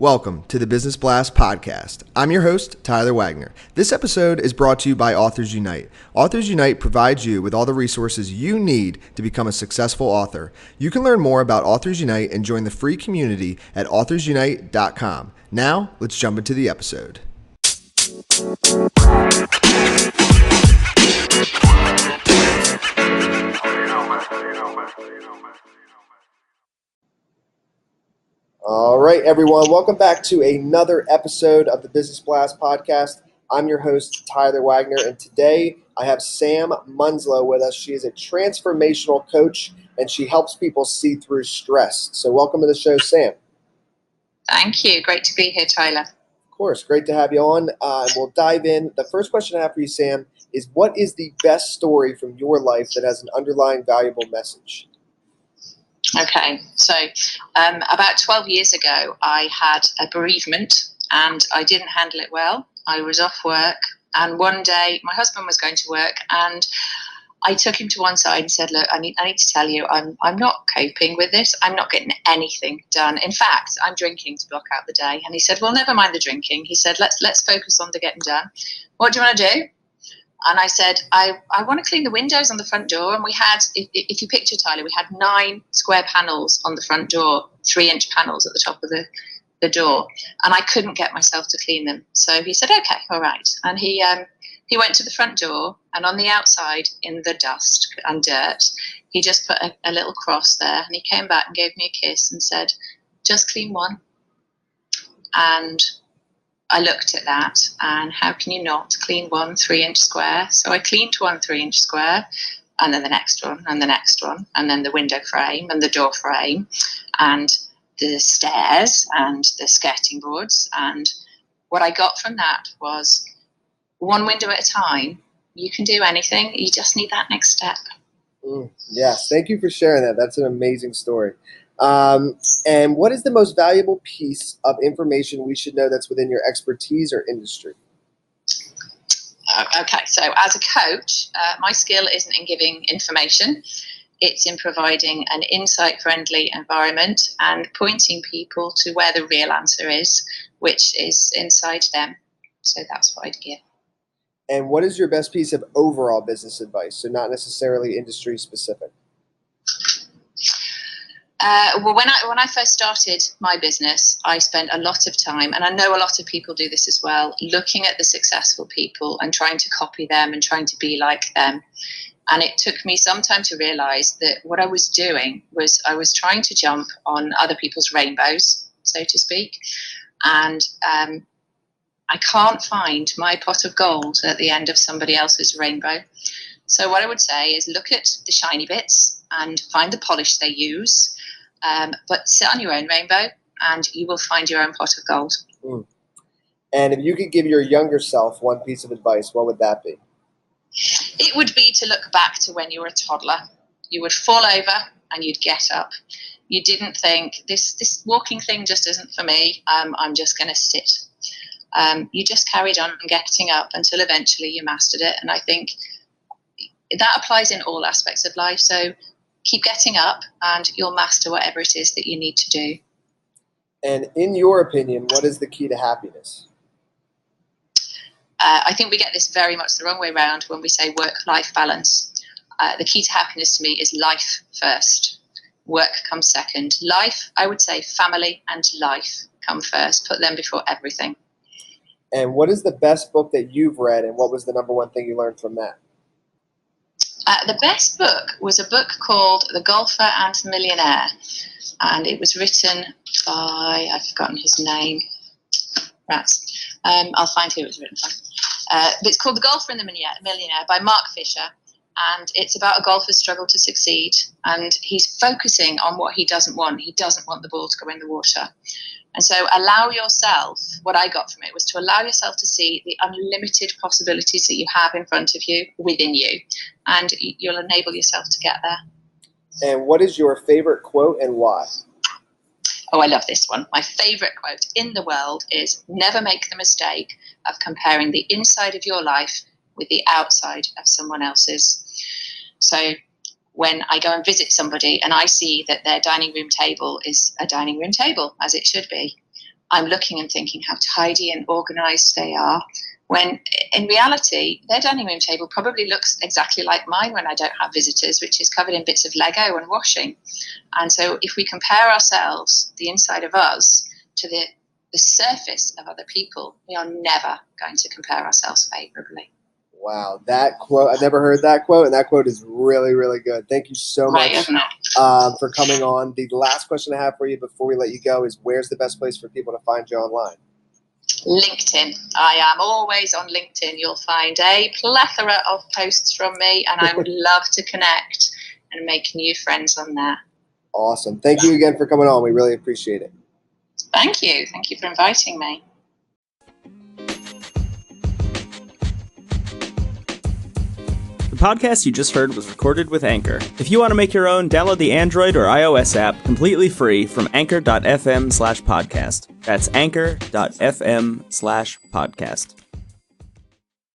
Welcome to the Business Blast podcast. I'm your host, Tyler Wagner. This episode is brought to you by Authors Unite. Authors Unite provides you with all the resources you need to become a successful author. You can learn more about Authors Unite and join the free community at authorsunite.com. Now, let's jump into the episode. All right, everyone. Welcome back to another episode of the Business Blast podcast. I'm your host, Tyler Wagner, and today I have Sam Munslow with us. She is a transformational coach, and she helps people see through stress. So welcome to the show, Sam. Thank you. Great to be here, Tyler. Of course. Great to have you on. And we'll dive in. The first question I have for you, Sam, is what is the best story from your life that has an underlying valuable message? Okay, so about 12 years ago, I had a bereavement and I didn't handle it well. I was off work, and one day my husband was going to work, and I took him to one side and said, look, I need to tell you, I'm not coping with this. I'm not getting anything done. In fact, I'm drinking to block out the day. And he said, well, never mind the drinking. He said, let's focus on the getting done. What do you want to do? And I said, I want to clean the windows on the front door. And we had, if you picture, Tyler, we had 9 square panels on the front door, 3-inch panels at the top of the door. And I couldn't get myself to clean them. So he said, okay, all right. And he went to the front door, and on the outside in the dust and dirt, he just put a little cross there. And he came back and gave me a kiss and said, just clean one. And I looked at that, and how can you not clean one 3-inch square? So I cleaned one 3-inch square, and then the next one, and the next one, and then the window frame and the door frame and the stairs and the skirting boards. And what I got from that was one window at a time. You can do anything. You just need that next step. Yes, thank you for sharing that. That's an amazing story. And what is the most valuable piece of information we should know that's within your expertise or industry? Okay, so as a coach, my skill isn't in giving information. It's in providing an insight-friendly environment and pointing people to where the real answer is, which is inside them. So that's what I'd give. And what is your best piece of overall business advice? So not necessarily industry specific. Well, when I first started my business, I spent a lot of time, and I know a lot of people do this as well, looking at the successful people and trying to copy them and trying to be like them. And it took me some time to realize that what I was doing was I was trying to jump on other people's rainbows, so to speak. And I can't find my pot of gold at the end of somebody else's rainbow. So what I would say is look at the shiny bits and find the polish they use. But sit on your own rainbow, and you will find your own pot of gold. And if you could give your younger self one piece of advice, what would that be? It would be to look back to when you were a toddler. You would fall over and you'd get up. You didn't think, this walking thing just isn't for me. I'm just going to sit. You just carried on getting up until eventually you mastered it. And I think that applies in all aspects of life. So keep getting up and you'll master whatever it is that you need to do. And in your opinion, what is the key to happiness? I think we get this very much the wrong way around when we say work-life balance. The key to happiness to me is life first. Work comes second. Life, I would say family and life come first. Put them before everything. And what is the best book that you've read, and what was the number one thing you learned from that? The best book was a book called The Golfer and the Millionaire, and it was written by, I've forgotten his name, rats. I'll find who it was written by. But it's called The Golfer and the Millionaire by Mark Fisher, and it's about a golfer's struggle to succeed, and he's focusing on what he doesn't want. He doesn't want the ball to go in the water. And so allow yourself, what I got from it was to allow yourself to see the unlimited possibilities that you have in front of you, within you, and you'll enable yourself to get there. And what is your favorite quote and why? Oh, I love this one. My favorite quote in the world is, never make the mistake of comparing the inside of your life with the outside of someone else's. So when I go and visit somebody and I see that their dining room table is a dining room table, as it should be, I'm looking and thinking how tidy and organized they are, when in reality, their dining room table probably looks exactly like mine when I don't have visitors, which is covered in bits of Lego and washing. And so if we compare ourselves, the inside of us, to the surface of other people, we are never going to compare ourselves favorably. Wow, that quote, I've never heard that quote, and that quote is really, really good. Thank you so much for coming on. The last question I have for you before we let you go is, where's the best place for people to find you online? LinkedIn. I am always on LinkedIn. You'll find a plethora of posts from me, and I would love to connect and make new friends on there. Awesome. Thank you again for coming on. We really appreciate it. Thank you. Thank you for inviting me. The podcast you just heard was recorded with Anchor. If you want to make your own, download the Android or iOS app completely free from anchor.fm/podcast. That's anchor.fm/podcast.